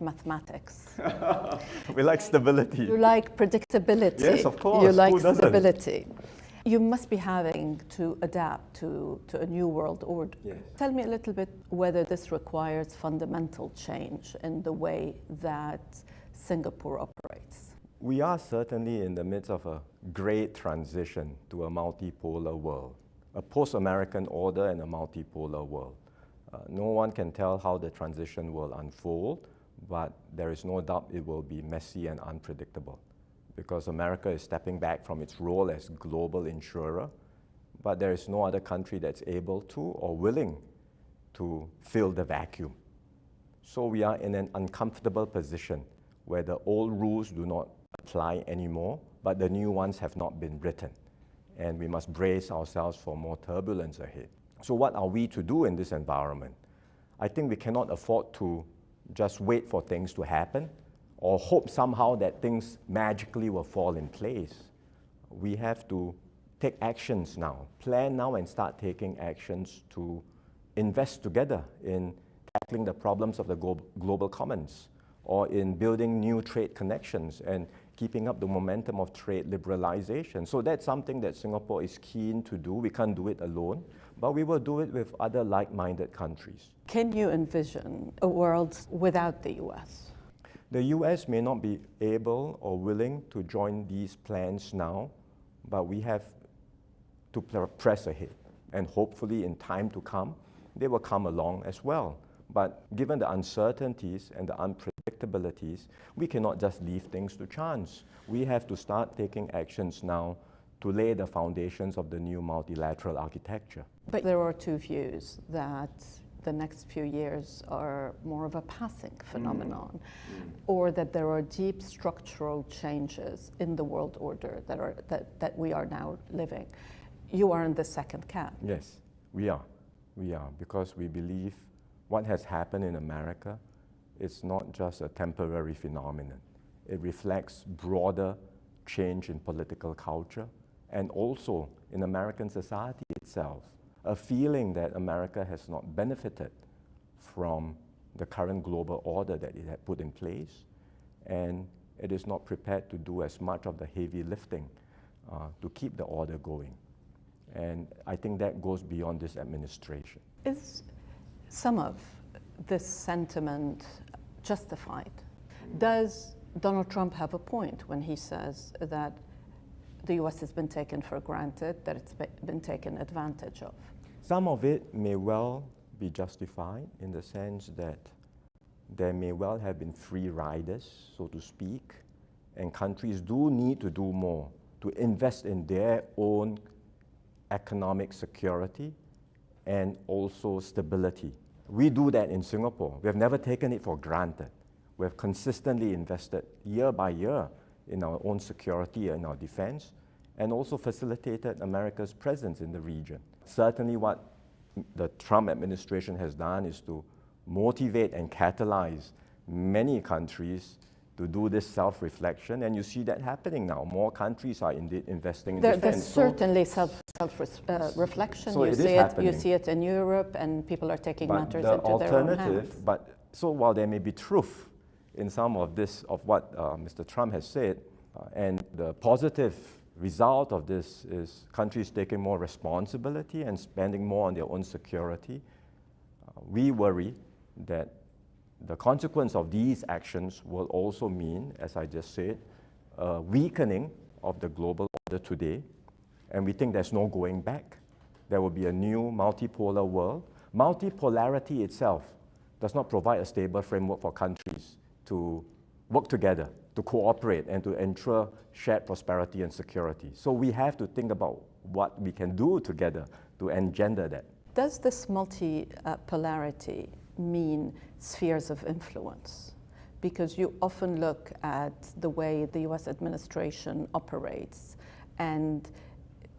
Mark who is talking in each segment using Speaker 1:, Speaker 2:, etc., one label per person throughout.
Speaker 1: mathematics.
Speaker 2: We like stability.
Speaker 1: You like predictability.
Speaker 2: Yes, of course.
Speaker 1: You like
Speaker 2: Who doesn't?
Speaker 1: stability. You must be having to adapt to a new world order.
Speaker 2: Yes.
Speaker 1: Tell me a little bit whether this requires fundamental change in the way that Singapore operates.
Speaker 2: We are certainly in the midst of a great transition to a multipolar world, a post-American order and a multipolar world. No one can tell how the transition will unfold, but there is no doubt it will be messy and unpredictable, because America is stepping back from its role as global insurer, but there is no other country that's able to or willing to fill the vacuum. So we are in an uncomfortable position where the old rules do not apply anymore, but the new ones have not been written. And we must brace ourselves for more turbulence ahead. So what are we to do in this environment? I think we cannot afford to just wait for things to happen or hope somehow that things magically will fall in place. We have to take actions now, plan now and start taking actions to invest together in tackling the problems of the global commons, or in building new trade connections and keeping up the momentum of trade liberalization. So that's something that Singapore is keen to do. We can't do it alone, but we will do it with other like-minded countries.
Speaker 1: Can you envision a world without the US?
Speaker 2: The US may not be able or willing to join these plans now, but we have to press ahead. And hopefully in time to come, they will come along as well. But given the uncertainties and the unpredictabilities, we cannot just leave things to chance. We have to start taking actions now to lay the foundations of the new multilateral architecture.
Speaker 1: But there are two views that the next few years are more of a passing phenomenon, or that there are deep structural changes in the world order that we are now living. You are in the second camp.
Speaker 2: Yes, we are. We are, because we believe what has happened in America is not just a temporary phenomenon. It reflects broader change in political culture and also in American society itself, a feeling that America has not benefited from the current global order that it had put in place, and it is not prepared to do as much of the heavy lifting to keep the order going. And I think that goes beyond this administration.
Speaker 1: Is some of this sentiment justified? Does Donald Trump have a point when he says that the US has been taken for granted, that it's been taken advantage of?
Speaker 2: Some of it may well be justified in the sense that there may well have been free riders, so to speak, and countries do need to do more to invest in their own economic security and also stability. We do that in Singapore. We have never taken it for granted. We have consistently invested year by year in our own security and our defense, and also facilitated America's presence in the region. Certainly what the Trump administration has done is to motivate and catalyze many countries to do this self-reflection, and you see that happening now. More countries are indeed investing in defense.
Speaker 1: There's certainly self-reflection.
Speaker 2: So
Speaker 1: you see it in Europe, and people are taking matters into their own hands.
Speaker 2: So while there may be truth in some of this, of what Mr. Trump has said, and the positive result of this is countries taking more responsibility and spending more on their own security, we worry that the consequence of these actions will also mean, as I just said, a weakening of the global order today, and we think there's no going back. There will be a new multipolar world. Multipolarity itself does not provide a stable framework for countries to work together, to cooperate, and to ensure shared prosperity and security. So we have to think about what we can do together to engender that.
Speaker 1: Does this multipolarity mean spheres of influence? Because you often look at the way the US administration operates, and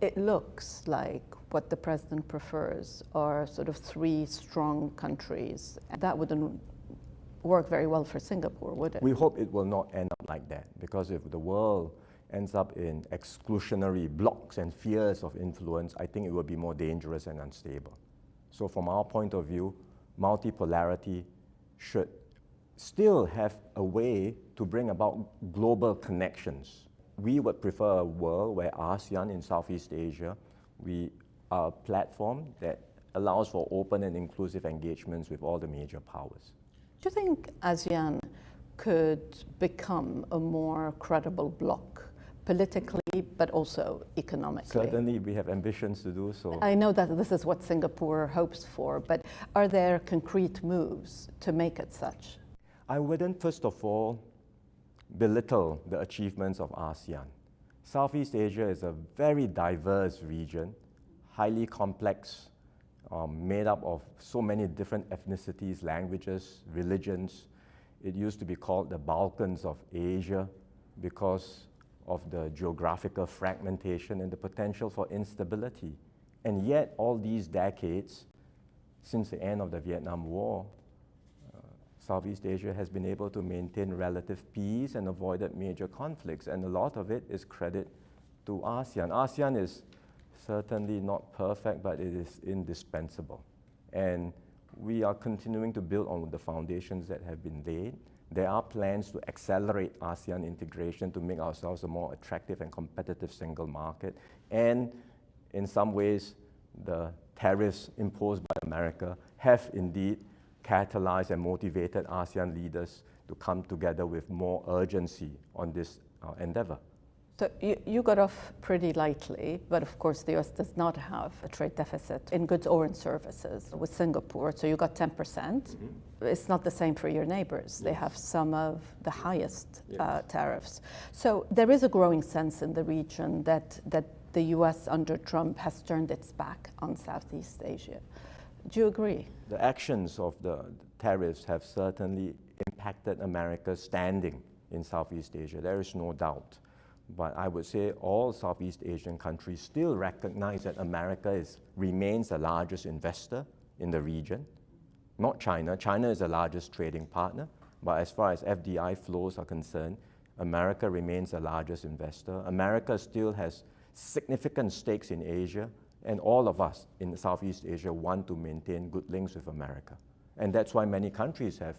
Speaker 1: it looks like what the president prefers are sort of three strong countries. That wouldn't work very well for Singapore, would it?
Speaker 2: We hope it will not end up like that, because if the world ends up in exclusionary blocks and spheres of influence, I think it will be more dangerous and unstable. So from our point of view, multipolarity should still have a way to bring about global connections. We would prefer a world where ASEAN in Southeast Asia, we are a platform that allows for open and inclusive engagements with all the major powers.
Speaker 1: Do you think ASEAN could become a more credible bloc politically, but also economically?
Speaker 2: Certainly, we have ambitions to do so.
Speaker 1: I know that this is what Singapore hopes for, but are there concrete moves to make it such?
Speaker 2: I wouldn't, first of all, belittle the achievements of ASEAN. Southeast Asia is a very diverse region, highly complex, made up of so many different ethnicities, languages, religions. It used to be called the Balkans of Asia because of the geographical fragmentation and the potential for instability. And yet, all these decades, since the end of the Vietnam War, Southeast Asia has been able to maintain relative peace and avoided major conflicts, and a lot of it is credit to ASEAN. ASEAN is certainly not perfect, but it is indispensable. And we are continuing to build on the foundations that have been laid. There are plans to accelerate ASEAN integration to make ourselves a more attractive and competitive single market. And in some ways, the tariffs imposed by America have indeed catalyzed and motivated ASEAN leaders to come together with more urgency on this endeavor.
Speaker 1: So you got off pretty lightly, but of course the US does not have a trade deficit in goods or in services with Singapore, so you got 10%. Mm-hmm. It's not the same for your neighbors. Yes. They have some of the highest tariffs. So there is a growing sense in the region that the US under Trump has turned its back on Southeast Asia. Do you agree?
Speaker 2: The actions of the tariffs have certainly impacted America's standing in Southeast Asia. There is no doubt. But I would say all Southeast Asian countries still recognize that America remains the largest investor in the region, not China. China is the largest trading partner, but as far as FDI flows are concerned, America remains the largest investor. America still has significant stakes in Asia, and all of us in Southeast Asia want to maintain good links with America. And that's why many countries have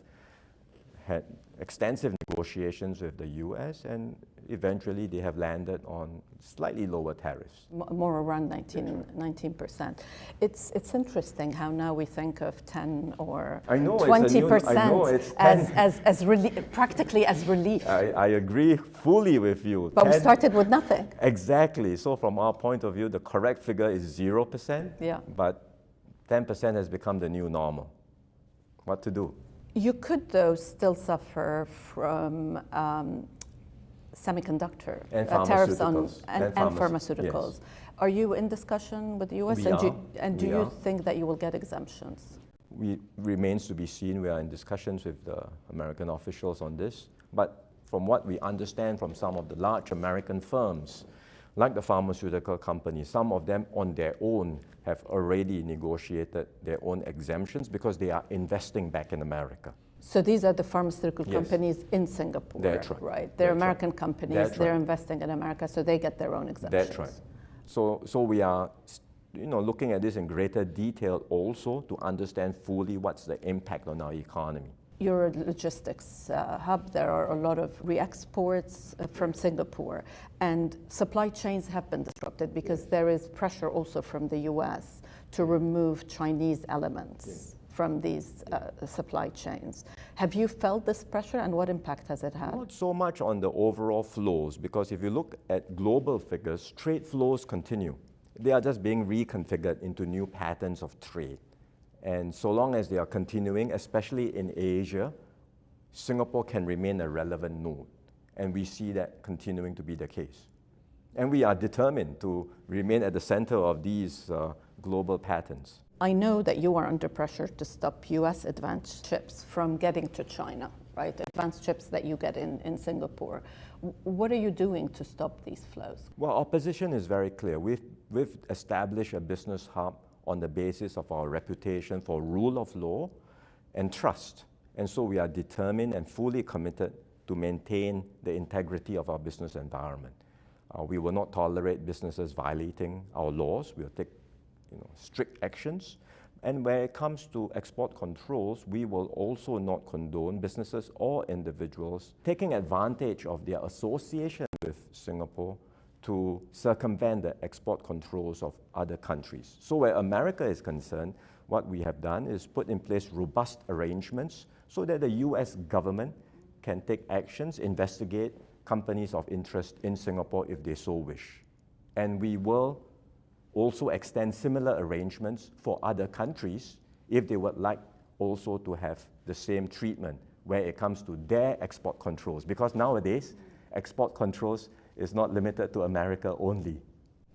Speaker 2: had extensive negotiations with the US, and eventually they have landed on slightly lower tariffs.
Speaker 1: More around 19%. It's interesting how now we think of 10 or 20% as practically as relief.
Speaker 2: I agree fully with you.
Speaker 1: But we started with nothing.
Speaker 2: Exactly. So from our point of view, the correct figure is 0%, but 10% has become the new normal. What to do?
Speaker 1: You could, though, still suffer from semiconductor tariffs on and pharmaceuticals. Yes. Are you in discussion with the US? Do you think that you will get exemptions?
Speaker 2: Remains to be seen. We are in discussions with the American officials on this. But from what we understand from some of the large American firms, like the pharmaceutical companies, some of them on their own have already negotiated their own exemptions because they are investing back in America.
Speaker 1: So these are the pharmaceutical companies in Singapore,
Speaker 2: that's right.
Speaker 1: Right? They're American companies, they're investing in America, so they get their own exemptions.
Speaker 2: That's right. So we are looking at this in greater detail also to understand fully what's the impact on our economy.
Speaker 1: You're a logistics hub. There are a lot of re-exports from Singapore, and supply chains have been disrupted because there is pressure also from the US to remove Chinese elements from these supply chains. Have you felt this pressure, and what impact has it had?
Speaker 2: Not so much on the overall flows, because if you look at global figures, trade flows continue. They are just being reconfigured into new patterns of trade. And so long as they are continuing, especially in Asia, Singapore can remain a relevant node. And we see that continuing to be the case. And we are determined to remain at the center of these global patterns.
Speaker 1: I know that you are under pressure to stop US advanced chips from getting to China, right? Advanced chips that you get in Singapore. What are you doing to stop these flows?
Speaker 2: Well, our position is very clear. We've established a business hub on the basis of our reputation for rule of law and trust. And so we are determined and fully committed to maintain the integrity of our business environment. We will not tolerate businesses violating our laws. We'll take strict actions. And when it comes to export controls, we will also not condone businesses or individuals taking advantage of their association with Singapore to circumvent the export controls of other countries. So where America is concerned, what we have done is put in place robust arrangements so that the US government can take actions, investigate companies of interest in Singapore if they so wish. And we will also extend similar arrangements for other countries if they would like also to have the same treatment where it comes to their export controls. Because nowadays, export controls is not limited to America only.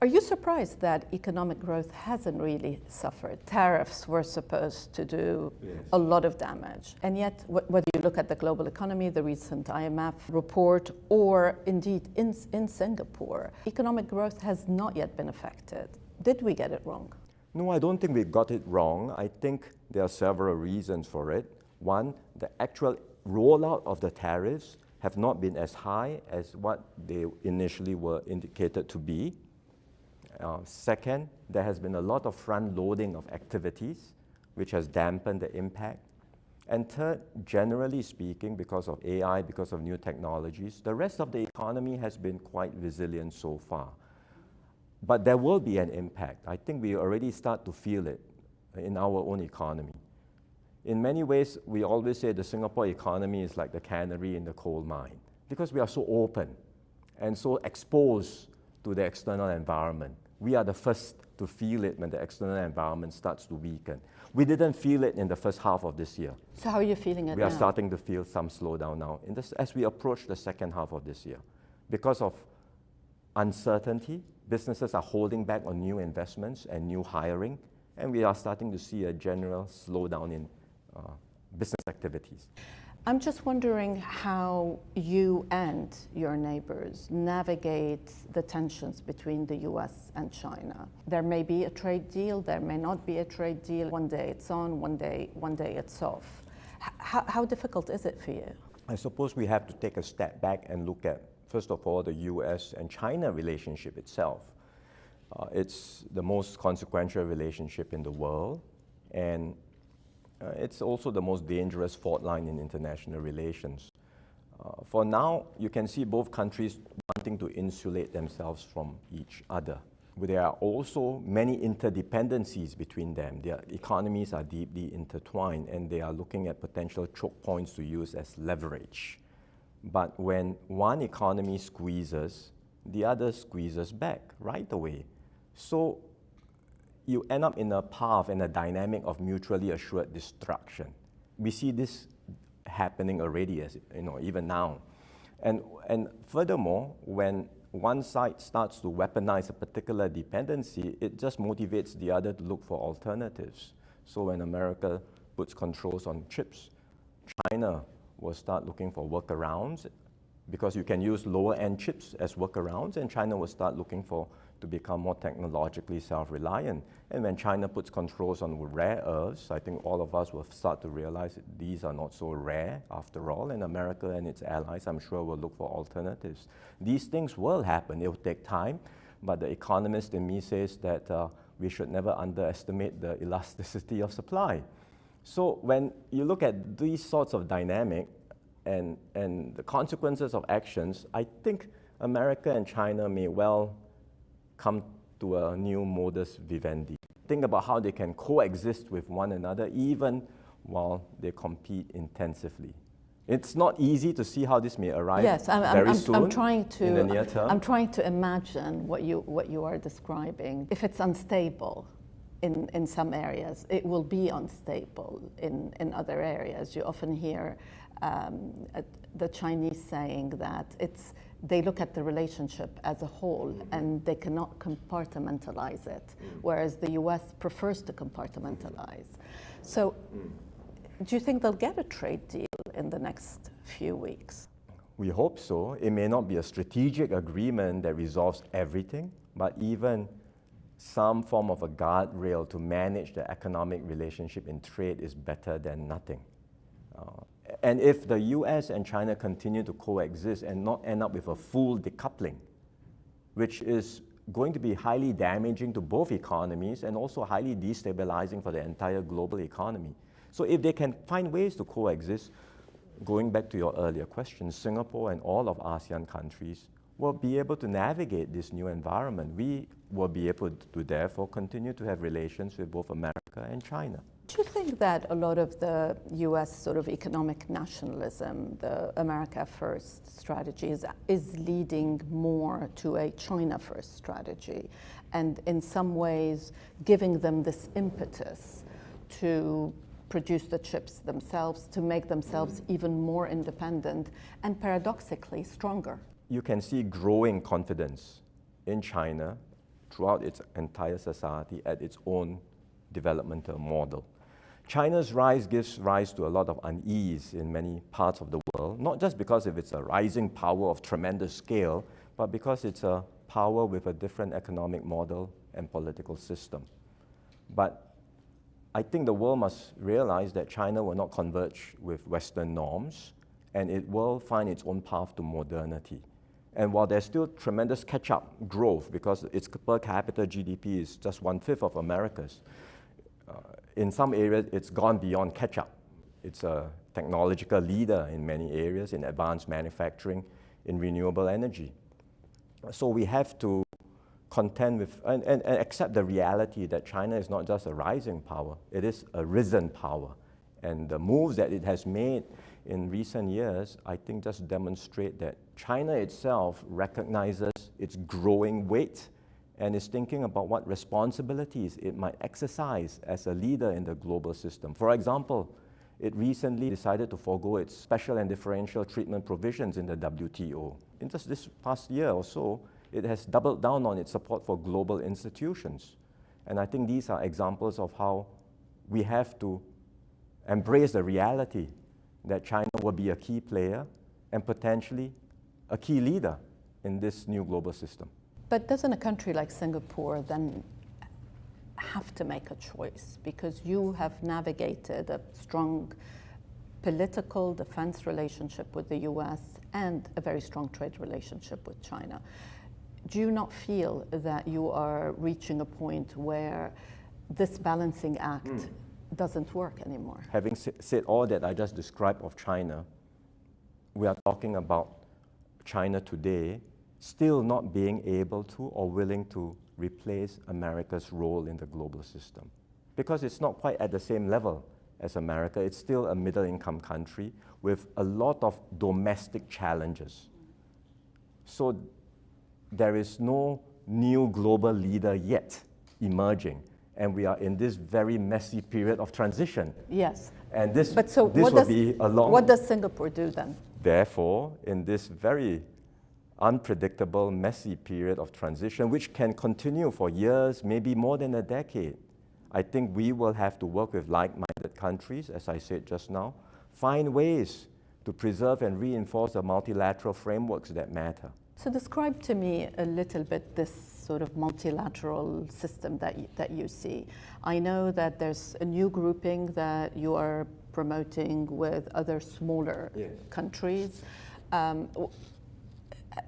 Speaker 1: Are you surprised that economic growth hasn't really suffered? Tariffs were supposed to do a lot of damage. And yet, whether you look at the global economy, the recent IMF report, or indeed in Singapore, economic growth has not yet been affected. Did we get it wrong?
Speaker 2: No, I don't think we got it wrong. I think there are several reasons for it. One, the actual rollout of the tariffs have not been as high as what they initially were indicated to be. Second, there has been a lot of front-loading of activities, which has dampened the impact. And third, generally speaking, because of AI, because of new technologies, the rest of the economy has been quite resilient so far. But there will be an impact. I think we already start to feel it in our own economy. In many ways, we always say the Singapore economy is like the canary in the coal mine because we are so open and so exposed to the external environment. We are the first to feel it when the external environment starts to weaken. We didn't feel it in the first half of this year.
Speaker 1: So how are you feeling it now?
Speaker 2: We are starting to feel some slowdown now as we approach the second half of this year. Because of uncertainty, businesses are holding back on new investments and new hiring, and we are starting to see a general slowdown in business activities.
Speaker 1: I'm just wondering how you and your neighbors navigate the tensions between the US and China. There may be a trade deal, there may not be a trade deal. One day it's on, one day it's off. How difficult is it for you?
Speaker 2: I suppose we have to take a step back and look at, first of all, the US and China relationship itself. It's the most consequential relationship in the world, and it's also the most dangerous fault line in international relations. For now, you can see both countries wanting to insulate themselves from each other. But there are also many interdependencies between them. Their economies are deeply intertwined, and they are looking at potential choke points to use as leverage. But when one economy squeezes, the other squeezes back right away. So you end up in a path and a dynamic of mutually assured destruction. We see this happening already, as you know, even now. And furthermore, when one side starts to weaponize a particular dependency, it just motivates the other to look for alternatives. So when America puts controls on chips, China will start looking for workarounds because you can use lower-end chips as workarounds, and China will start looking to become more technologically self-reliant. And when China puts controls on rare earths, I think all of us will start to realize that these are not so rare after all, and America and its allies, I'm sure, will look for alternatives. These things will happen. It will take time, but the economist in me says that we should never underestimate the elasticity of supply. So when you look at these sorts of dynamic and the consequences of actions, I think America and China may well come to a new modus vivendi. Think about how they can coexist with one another even while they compete intensively. It's not easy to see how this may arrive very soon in the near term.
Speaker 1: I'm trying to imagine what you are describing. If it's unstable in some areas, it will be unstable in other areas. You often hear the Chinese saying that they look at the relationship as a whole and they cannot compartmentalize it, whereas the US prefers to compartmentalize. So do you think they'll get a trade deal in the next few weeks?
Speaker 2: We hope so. It may not be a strategic agreement that resolves everything, but even some form of a guardrail to manage the economic relationship in trade is better than nothing. And if the US and China continue to coexist and not end up with a full decoupling, which is going to be highly damaging to both economies and also highly destabilizing for the entire global economy. So if they can find ways to coexist, going back to your earlier question, Singapore and all of ASEAN countries will be able to navigate this new environment. We will be able to therefore continue to have relations with both America and China.
Speaker 1: Do you think that a lot of the US sort of economic nationalism, the America First strategy, is leading more to a China First strategy, and in some ways giving them this impetus to produce the chips themselves, to make themselves even more independent and paradoxically stronger?
Speaker 2: You can see growing confidence in China throughout its entire society at its own developmental model. China's rise gives rise to a lot of unease in many parts of the world, not just because of it's a rising power of tremendous scale, but because it's a power with a different economic model and political system. But I think the world must realize that China will not converge with Western norms, and it will find its own path to modernity. And while there's still tremendous catch-up growth, because its per capita GDP is just 1/5 of America's, in some areas, it's gone beyond catch-up. It's a technological leader in many areas, in advanced manufacturing, in renewable energy. So we have to contend with and accept the reality that China is not just a rising power, it is a risen power. And the moves that it has made in recent years, I think just demonstrate that China itself recognizes its growing weight and is thinking about what responsibilities it might exercise as a leader in the global system. For example, it recently decided to forego its special and differential treatment provisions in the WTO. In just this past year or so, it has doubled down on its support for global institutions. And I think these are examples of how we have to embrace the reality that China will be a key player and potentially a key leader in this new global system.
Speaker 1: But doesn't a country like Singapore then have to make a choice? Because you have navigated a strong political defense relationship with the US and a very strong trade relationship with China. Do you not feel that you are reaching a point where this balancing act doesn't work anymore?
Speaker 2: Having said all that I just described of China, we are talking about China today still not being able to or willing to replace America's role in the global system. Because it's not quite at the same level as America, it's still a middle-income country with a lot of domestic challenges. So there is no new global leader yet emerging, and we are in this very messy period of transition.
Speaker 1: Yes.
Speaker 2: And this
Speaker 1: But so
Speaker 2: this will be a long...
Speaker 1: What does Singapore do then?
Speaker 2: Therefore, in this very unpredictable, messy period of transition, which can continue for years, maybe more than a decade, I think we will have to work with like-minded countries, as I said just now, find ways to preserve and reinforce the multilateral frameworks that matter.
Speaker 1: So describe to me a little bit this sort of multilateral system that you see. I know that there's a new grouping that you are promoting with other smaller countries.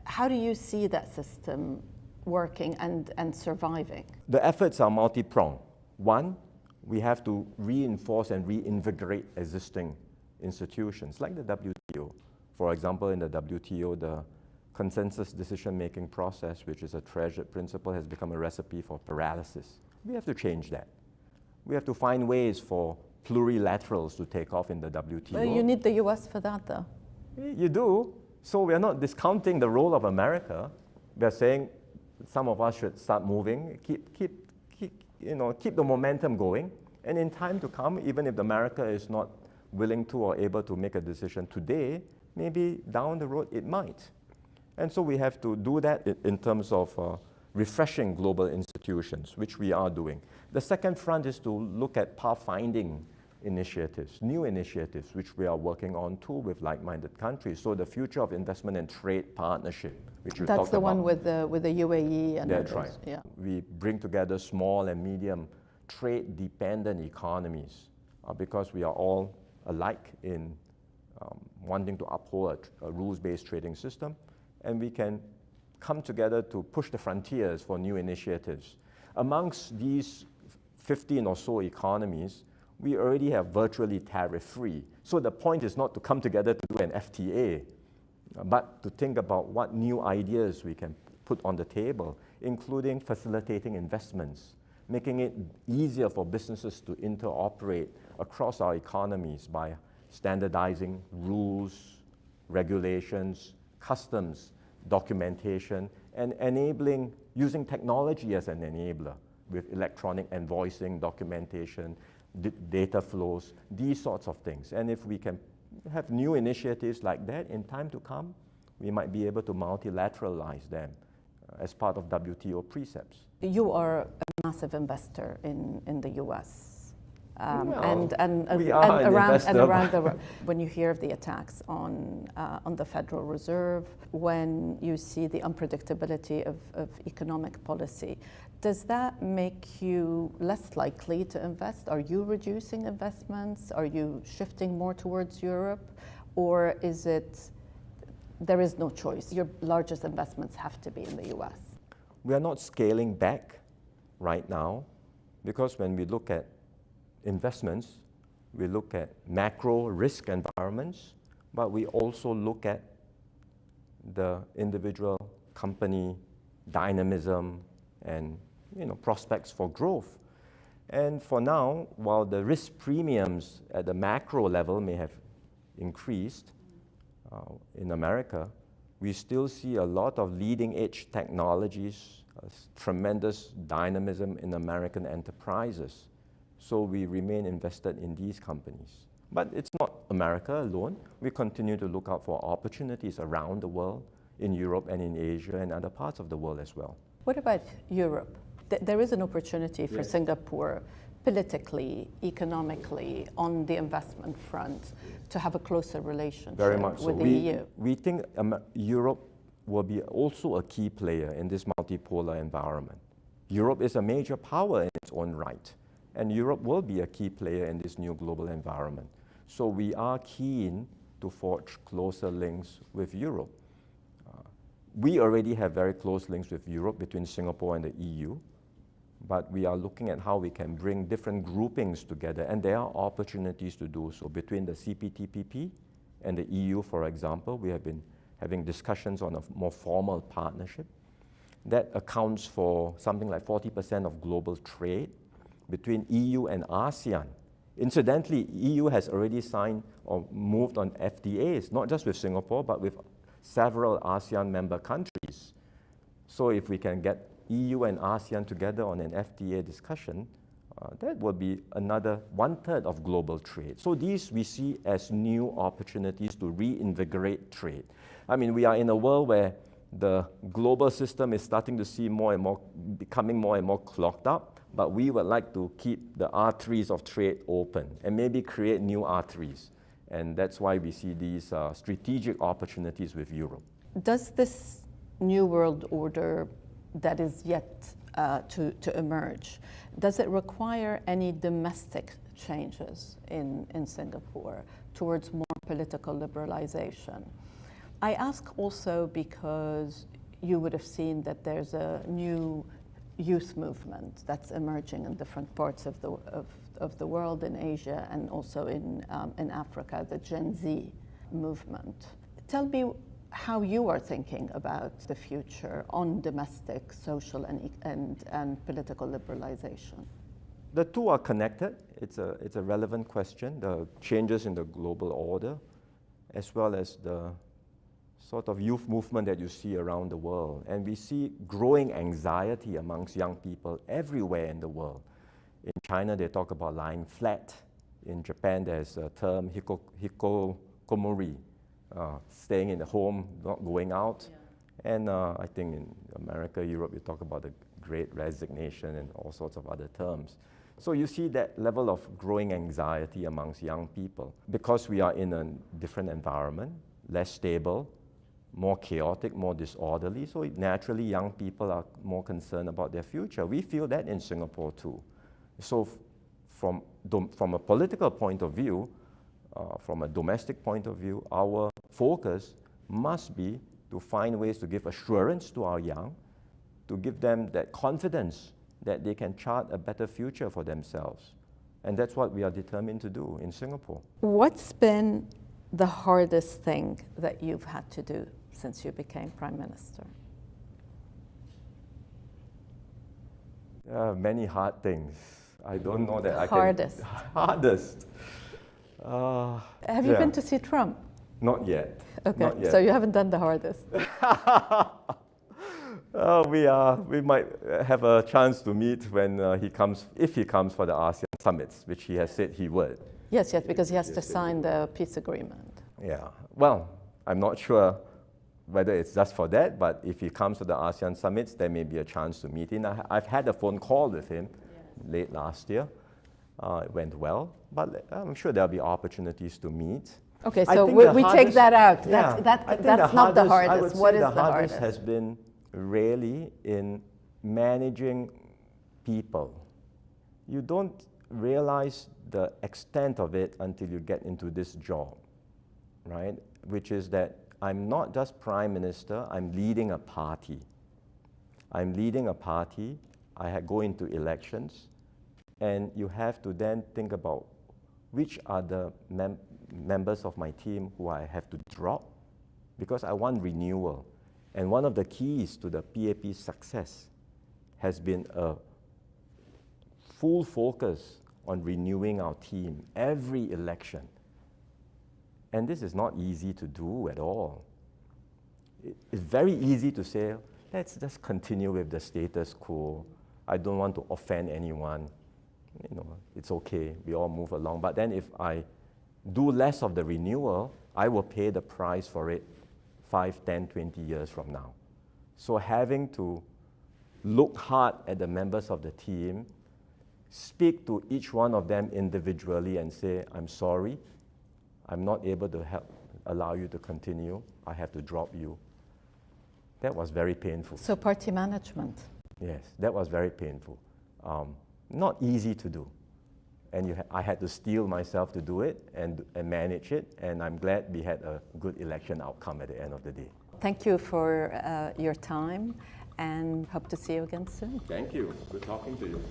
Speaker 1: How do you see that system working and surviving? The
Speaker 2: efforts are multi-pronged. One, we have to reinforce and reinvigorate existing institutions like the WTO. For example, in the WTO, the consensus decision-making process, which is a treasured principle, has become a recipe for paralysis. We have to change that. We have to find ways for plurilaterals to take off in the WTO.
Speaker 1: Well, you need the US for that, though.
Speaker 2: You do. So we're not discounting the role of America. We're saying some of us should start moving, keep the momentum going. And in time to come, even if America is not willing to or able to make a decision today, maybe down the road it might. And so we have to do that in terms of refreshing global institutions, which we are doing. The second front is to look at pathfinding initiatives, new initiatives, which we are working on too with like-minded countries. So the future of investment and trade partnership, which you talked about.
Speaker 1: That's the one with the UAE and
Speaker 2: That's
Speaker 1: others.
Speaker 2: right.
Speaker 1: Yeah.
Speaker 2: We bring together small and medium trade-dependent economies because we are all alike in wanting to uphold a rules-based trading system, and we can come together to push the frontiers for new initiatives. Amongst these 15 or so economies, we already have virtually tariff-free. So the point is not to come together to do an FTA, but to think about what new ideas we can put on the table, including facilitating investments, making it easier for businesses to interoperate across our economies by standardizing rules, regulations, customs, documentation, and enabling, using technology as an enabler with electronic invoicing, documentation, data flows, these sorts of things. And if we can have new initiatives like that in time to come, we might be able to multilateralize them as part of WTO precepts.
Speaker 1: You are a massive investor in the US.
Speaker 2: Well,
Speaker 1: and
Speaker 2: we are an investor.
Speaker 1: When you hear of the attacks on the Federal Reserve, when you see the unpredictability of economic policy, does that make you less likely to invest? Are you reducing investments? Are you shifting more towards Europe? Or is it, there is no choice? Your largest investments have to be in the US.
Speaker 2: We are not scaling back right now, because when we look at investments, we look at macro risk environments, but we also look at the individual company dynamism and prospects for growth. And for now, while the risk premiums at the macro level may have increased in America, we still see a lot of leading edge technologies, tremendous dynamism in American enterprises. So we remain invested in these companies. But it's not America alone. We continue to look out for opportunities around the world, in Europe and in Asia and other parts of the world as well.
Speaker 1: What about Europe? There is an opportunity for
Speaker 2: Yes.
Speaker 1: Singapore, politically, economically, on the investment front, to have a closer relationship
Speaker 2: Very much
Speaker 1: with
Speaker 2: so.
Speaker 1: the EU.
Speaker 2: We think Europe will be also a key player in this multipolar environment. Europe is a major power in its own right, and Europe will be a key player in this new global environment. So we are keen to forge closer links with Europe. We already have very close links with Europe between Singapore and the EU, but we are looking at how we can bring different groupings together, and there are opportunities to do so. Between the CPTPP and the EU, for example, we have been having discussions on a more formal partnership. That accounts for something like 40% of global trade between EU and ASEAN. Incidentally, EU has already signed or moved on FTAs, not just with Singapore, but with several ASEAN member countries. So if we can get EU and ASEAN together on an FTA discussion, that will be another 1/3 of global trade. So these we see as new opportunities to reinvigorate trade. I mean, we are in a world where the global system is starting to see becoming more and more clogged up, but we would like to keep the arteries of trade open and maybe create new arteries. And that's why we see these strategic opportunities with Europe.
Speaker 1: Does this new world order that is yet to emerge, does it require any domestic changes in Singapore towards more political liberalization? I ask also because you would have seen that there's a new youth movement that's emerging in different parts of the world, in Asia and also in Africa, the Gen Z movement. Tell me how you are thinking about the future on domestic, social, and political liberalization.
Speaker 2: The two are connected. It's a relevant question, the changes in the global order, as well as the sort of youth movement that you see around the world. And we see growing anxiety amongst young people everywhere in the world. In China, they talk about lying flat. In Japan, there's a term, hikokomori, staying in the home, not going out. Yeah. And I think in America, Europe, you talk about the great resignation and all sorts of other terms. So you see that level of growing anxiety amongst young people. Because we are in a different environment, less stable, more chaotic, more disorderly, so naturally young people are more concerned about their future. We feel that in Singapore too. So from a political point of view, from a domestic point of view, our focus must be to find ways to give assurance to our young, to give them that confidence that they can chart a better future for themselves. And that's what we are determined to do in Singapore.
Speaker 1: What's been the hardest thing that you've had to do since you became Prime Minister?
Speaker 2: There are many hard things. I don't know that
Speaker 1: Hardest.
Speaker 2: Hardest.
Speaker 1: Have you been to see Trump?
Speaker 2: Not yet.
Speaker 1: Okay,
Speaker 2: Not yet.
Speaker 1: so you haven't done the hardest.
Speaker 2: We might have a chance to meet when he comes, if he comes for the ASEAN summits, which he has said he would.
Speaker 1: Yes, because he has to sign the peace agreement.
Speaker 2: Yeah, well, I'm not sure whether it's just for that, but if he comes to the ASEAN summits, there may be a chance to meet him. I've had a phone call with him late last year. It went well, but I'm sure there'll be opportunities to meet.
Speaker 1: Okay, so we take that out.
Speaker 2: Yeah,
Speaker 1: That's not the hardest.
Speaker 2: I would say
Speaker 1: What is
Speaker 2: the
Speaker 1: the
Speaker 2: hardest
Speaker 1: hardest?
Speaker 2: has been really in managing people. You don't realize the extent of it until you get into this job, right? Which is that I'm not just Prime Minister, I'm leading a party. I'm leading a party, I go into elections, and you have to then think about which are the members of my team who I have to drop, because I want renewal. And one of the keys to the PAP's success has been a full focus on renewing our team every election. And this is not easy to do at all. It's very easy to say, let's just continue with the status quo. I don't want to offend anyone. You know, it's okay, we all move along. But then if I do less of the renewal, I will pay the price for it 5, 10, 20 years from now. So having to look hard at the members of the team, speak to each one of them individually and say, I'm sorry, I'm not able to allow you to continue, I have to drop you. That was very painful.
Speaker 1: So party management.
Speaker 2: Yes, that was very painful. Not easy to do. And I had to steel myself to do it and manage it, and I'm glad we had a good election outcome at the end of the day.
Speaker 1: Thank you for your time, and hope to see you again soon.
Speaker 2: Thank you. Good talking to you.